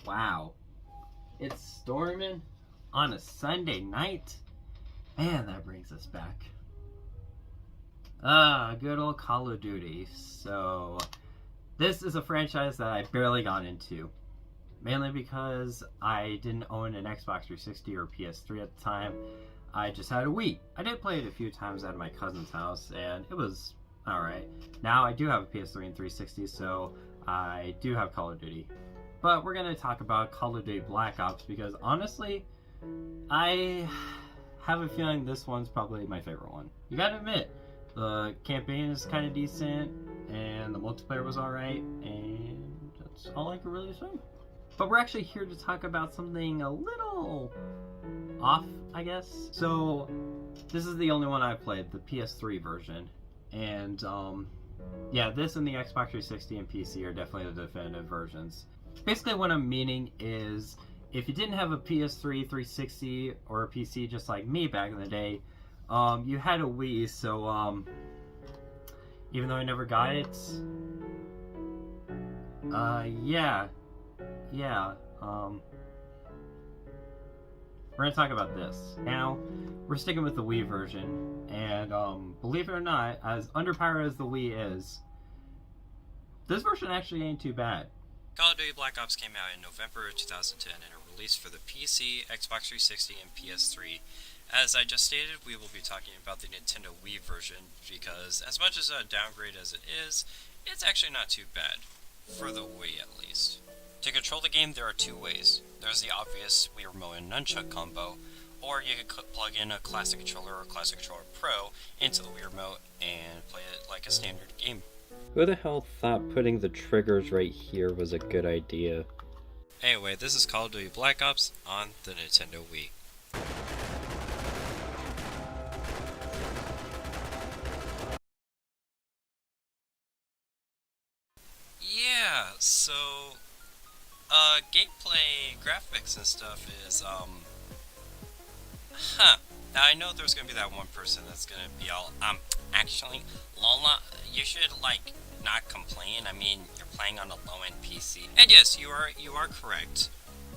Wow. It's storming on a Sunday night? Man, that brings us back. Good old Call of Duty. So, this is a franchise that I barely got into. Mainly because I didn't own an Xbox 360 or PS3 at the time. I just had a Wii. I did play it a few times at my cousin's house, and it was alright. Now I do have a PS3 and 360, so I do have Call of Duty. But we're going to talk about Call of Duty Black Ops because honestly, I have a feeling this one's probably my favorite one. You gotta admit, the campaign is kind of decent, and the multiplayer was alright, and that's all I can really say. But we're actually here to talk about something a little off, I guess. So, this is the only one I've played, the PS3 version. And, yeah, this and the Xbox 360 and PC are definitely the definitive versions. Basically, what I'm meaning is, if you didn't have a PS3, 360, or a PC just like me back in the day, you had a Wii, so, even though I never got it, yeah, we're gonna talk about this. Now, we're sticking with the Wii version, and, believe it or not, as underpowered as the Wii is, this version actually ain't too bad. Call of Duty Black Ops came out in November of 2010 and it released for the PC, Xbox 360, and PS3. As I just stated, we will be talking about the Nintendo Wii version because as much as a downgrade as it is, it's actually not too bad. For the Wii at least. To control the game, there are two ways. There's the obvious Wii Remote and Nunchuck combo, or you can plug in a Classic Controller or Classic Controller Pro into the Wii Remote and play it like a standard game. Who the hell thought putting the triggers right here was a good idea? Anyway, this is Call of Duty Black Ops on the Nintendo Wii. Yeah, so, gameplay, graphics and stuff is, Now I know there's gonna be that one person that's gonna be all, actually, Lola, you should, like, not complain. I mean, you're playing on a low-end PC. And yes, you are correct.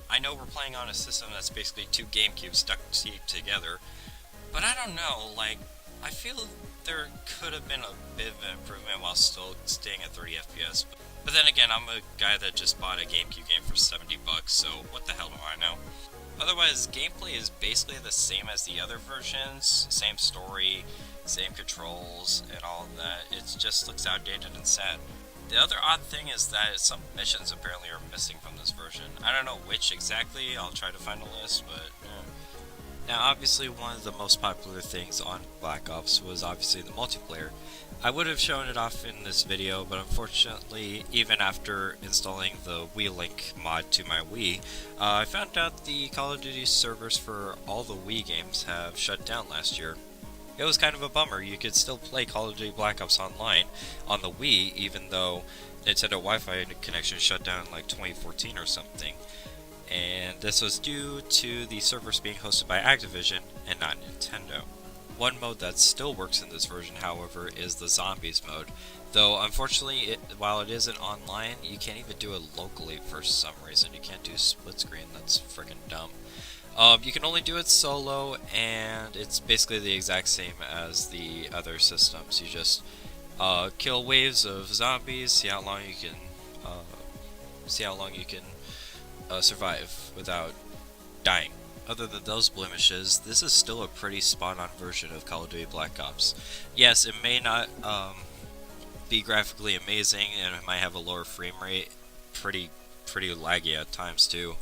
I know we're playing on a system that's basically two GameCubes stuck together, but I don't know, like, I feel there could have been a bit of an improvement while still staying at 30 FPS. But then again, I'm a guy that just bought a GameCube game for 70 bucks, so what the hell do I know? Otherwise, gameplay is basically the same as the other versions, same story, same controls, and all of that. It just looks outdated and sad. The other odd thing is that some missions apparently are missing from this version. I don't know which exactly, I'll try to find a list, but yeah. Now obviously one of the most popular things on Black Ops was obviously the multiplayer. I would have shown it off in this video, but unfortunately, even after installing the Wii Link mod to my Wii, I found out the Call of Duty servers for all the Wii games have shut down last year. It was kind of a bummer. You could still play Call of Duty Black Ops online on the Wii, even though Nintendo Wi-Fi connection shut down in like 2014 or something. And this was due to the servers being hosted by Activision and not Nintendo. One mode that still works in this version, however, is the Zombies mode. Though, unfortunately, while it isn't online, you can't even do it locally for some reason. You can't do split screen, that's freaking dumb. You can only do it solo, and it's basically the exact same as the other systems. You just kill waves of zombies, see how long you can survive without dying. Other than those blemishes, this is still a pretty spot-on version of Call of Duty Black Ops. Yes, it may not be graphically amazing, and it might have a lower frame rate, pretty laggy at times too.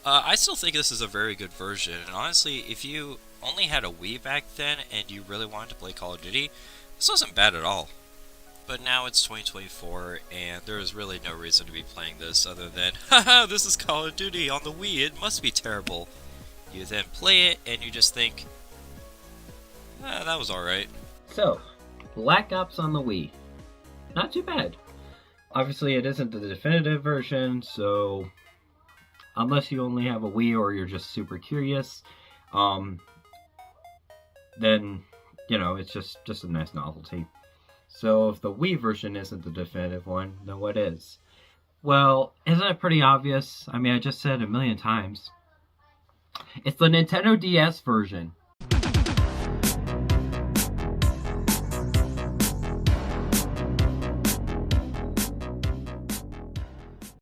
I still think this is a very good version, and honestly, if you only had a Wii back then and you really wanted to play Call of Duty, this wasn't bad at all. But now it's 2024, and there is really no reason to be playing this other than, haha, this is Call of Duty on the Wii, it must be terrible. You then play it, and you just think, that was alright. So, Black Ops on the Wii. Not too bad. Obviously, it isn't the definitive version, so unless you only have a Wii or you're just super curious, then, you know, it's just a nice novelty. So if the Wii version isn't the definitive one, then what is? Well, isn't it pretty obvious? I mean, I just said it a million times. It's the Nintendo DS version.